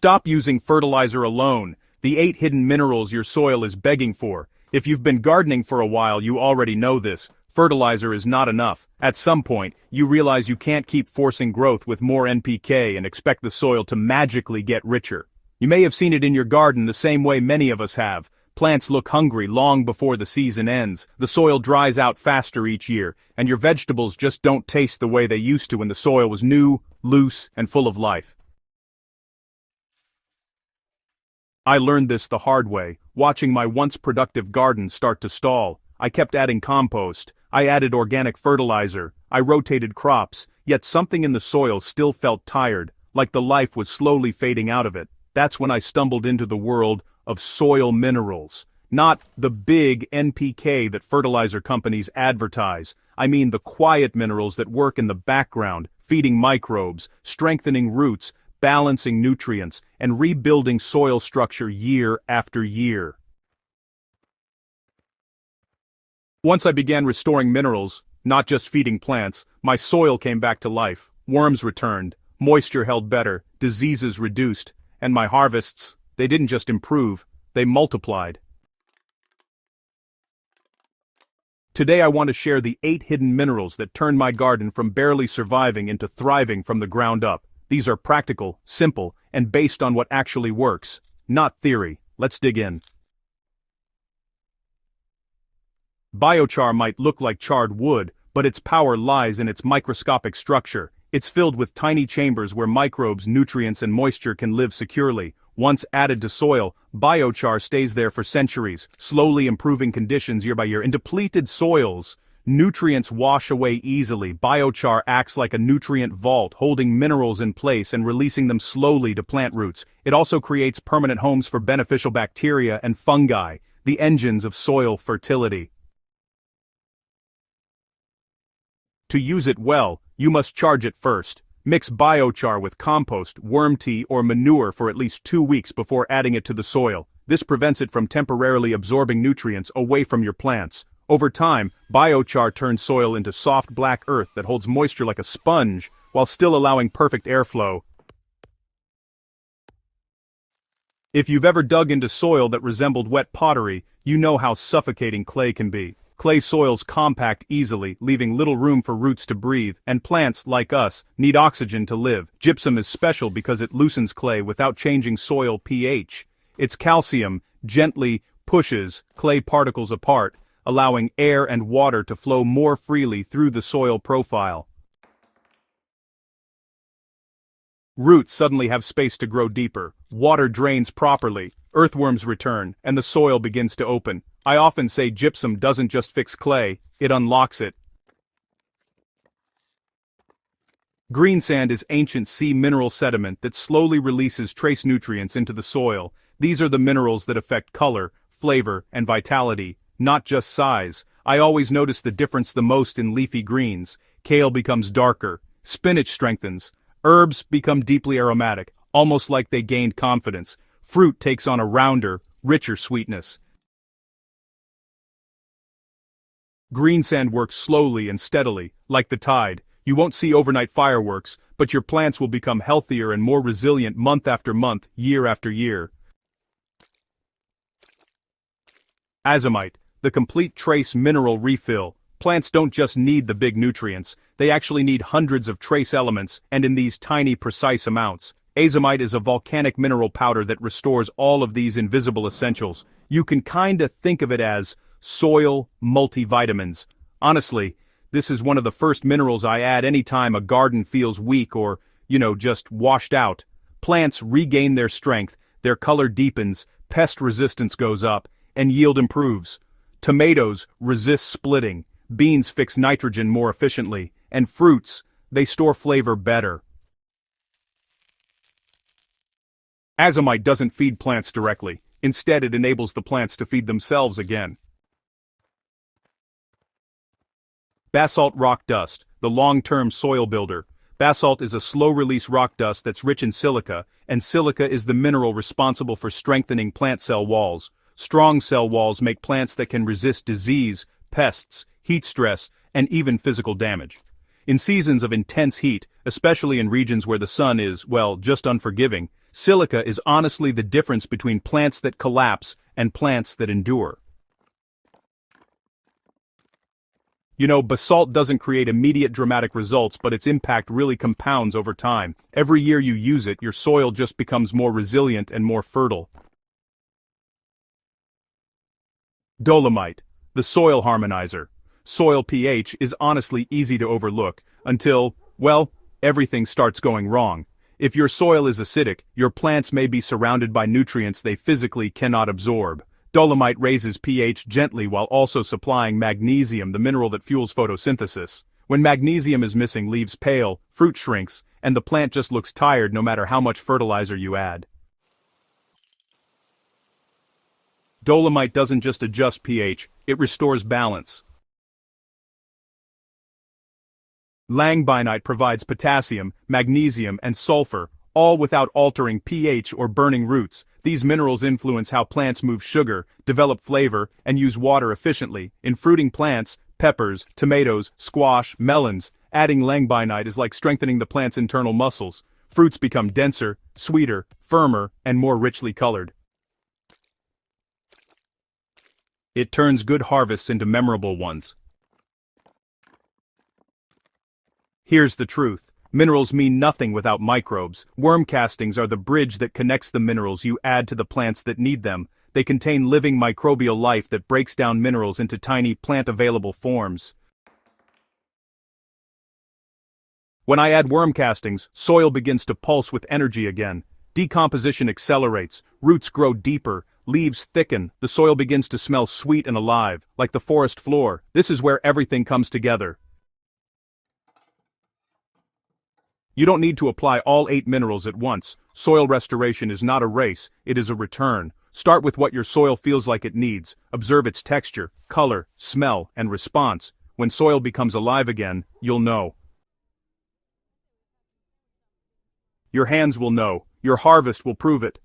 Stop using fertilizer alone, the 8 hidden minerals your soil is begging for. If you've been gardening for a while, you already know this. Fertilizer is not enough. At some point, you realize you can't keep forcing growth with more NPK and expect the soil to magically get richer. You may have seen it in your garden the same way many of us have. Plants look hungry long before the season ends, the soil dries out faster each year, and your vegetables just don't taste the way they used to when the soil was new, loose, and full of life. I learned this the hard way, watching my once productive garden start to stall. I kept adding compost, I added organic fertilizer, I rotated crops, yet something in the soil still felt tired, like the life was slowly fading out of it. That's when I stumbled into the world of soil minerals. Not the big NPK that fertilizer companies advertise. I mean the quiet minerals that work in the background, feeding microbes, strengthening roots, balancing nutrients, and rebuilding soil structure year after year. Once I began restoring minerals, not just feeding plants, my soil came back to life. Worms returned, moisture held better, diseases reduced, and my harvests, they didn't just improve, they multiplied. Today I want to share the 8 hidden minerals that turned my garden from barely surviving into thriving from the ground up. These are practical, simple, and based on what actually works, not theory. Let's dig in. Biochar might look like charred wood, but its power lies in its microscopic structure. It's filled with tiny chambers where microbes, nutrients, and moisture can live securely. Once added to soil, biochar stays there for centuries, slowly improving conditions year by year. In depleted soils, nutrients wash away easily. Biochar acts like a nutrient vault, holding minerals in place and releasing them slowly to plant roots. It also creates permanent homes for beneficial bacteria and fungi, the engines of soil fertility. To use it well, you must charge it first. Mix biochar with compost, worm tea, or manure for at least 2 weeks before adding it to the soil. This prevents it from temporarily absorbing nutrients away from your plants. Over time, biochar turns soil into soft black earth that holds moisture like a sponge, while still allowing perfect airflow. If you've ever dug into soil that resembled wet pottery, you know how suffocating clay can be. Clay soils compact easily, leaving little room for roots to breathe, and plants, like us, need oxygen to live. Gypsum is special because it loosens clay without changing soil pH. Its calcium gently pushes clay particles apart, allowing air and water to flow more freely through the soil profile. Roots suddenly have space to grow deeper, water drains properly, earthworms return, and the soil begins to open. I often say gypsum doesn't just fix clay, it unlocks it. Greensand is ancient sea mineral sediment that slowly releases trace nutrients into the soil. These are the minerals that affect color, flavor, and vitality, not just size. I always notice the difference the most in leafy greens. Kale becomes darker, spinach strengthens, herbs become deeply aromatic, almost like they gained confidence. Fruit takes on a rounder, richer sweetness. Greensand works slowly and steadily, like the tide. You won't see overnight fireworks, but your plants will become healthier and more resilient month after month, year after year. Azomite, the complete trace mineral refill. Plants don't just need the big nutrients, they actually need hundreds of trace elements, and in these tiny, precise amounts. Azomite is a volcanic mineral powder that restores all of these invisible essentials. You can kinda think of it as soil multivitamins. Honestly, this is one of the first minerals I add anytime a garden feels weak or, just washed out. Plants regain their strength, their color deepens, pest resistance goes up, and yield improves. Tomatoes resist splitting, beans fix nitrogen more efficiently, and fruits, they store flavor better. Azomite doesn't feed plants directly. Instead, it enables the plants to feed themselves again. Basalt rock dust, the long-term soil builder. Basalt is a slow-release rock dust that's rich in silica, and silica is the mineral responsible for strengthening plant cell walls. Strong cell walls make plants that can resist disease, pests, heat stress, and even physical damage. In seasons of intense heat, especially in regions where the sun is, just unforgiving, Silica is honestly the difference between plants that collapse and plants that endure. You know, basalt doesn't create immediate dramatic results, but its impact really compounds over time. Every year you use it, your soil just becomes more resilient and more fertile. Dolomite, the soil harmonizer. Soil pH is honestly easy to overlook, until, well, everything starts going wrong. If your soil is acidic, your plants may be surrounded by nutrients they physically cannot absorb. Dolomite raises pH gently while also supplying magnesium, the mineral that fuels photosynthesis. When magnesium is missing, leaves pale, fruit shrinks, and the plant just looks tired no matter how much fertilizer you add. Dolomite doesn't just adjust pH, it restores balance. Langbeinite provides potassium, magnesium, and sulfur, all without altering pH or burning roots. These minerals influence how plants move sugar, develop flavor, and use water efficiently. In fruiting plants, peppers, tomatoes, squash, melons, adding langbeinite is like strengthening the plant's internal muscles. Fruits become denser, sweeter, firmer, and more richly colored. It turns good harvests into memorable ones. Here's the truth. Minerals mean nothing without microbes. Worm castings are the bridge that connects the minerals you add to the plants that need them. They contain living microbial life that breaks down minerals into tiny plant-available forms. When I add worm castings, soil begins to pulse with energy again. Decomposition accelerates, roots grow deeper, leaves thicken, the soil begins to smell sweet and alive, like the forest floor. This is where everything comes together. You don't need to apply all 8 minerals at once. Soil restoration is not a race, it is a return. Start with what your soil feels like it needs. Observe its texture, color, smell, and response. When soil becomes alive again, you'll know. Your hands will know. Your harvest will prove it.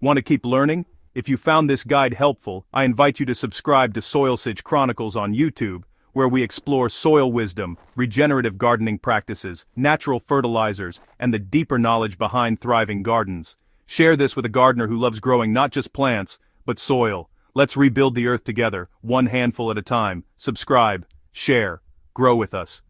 Want to keep learning? If you found this guide helpful, I invite you to subscribe to Soilsage Chronicles on YouTube, where we explore soil wisdom, regenerative gardening practices, natural fertilizers, and the deeper knowledge behind thriving gardens. Share this with a gardener who loves growing not just plants, but soil. Let's rebuild the earth together, one handful at a time. Subscribe, share, grow with us.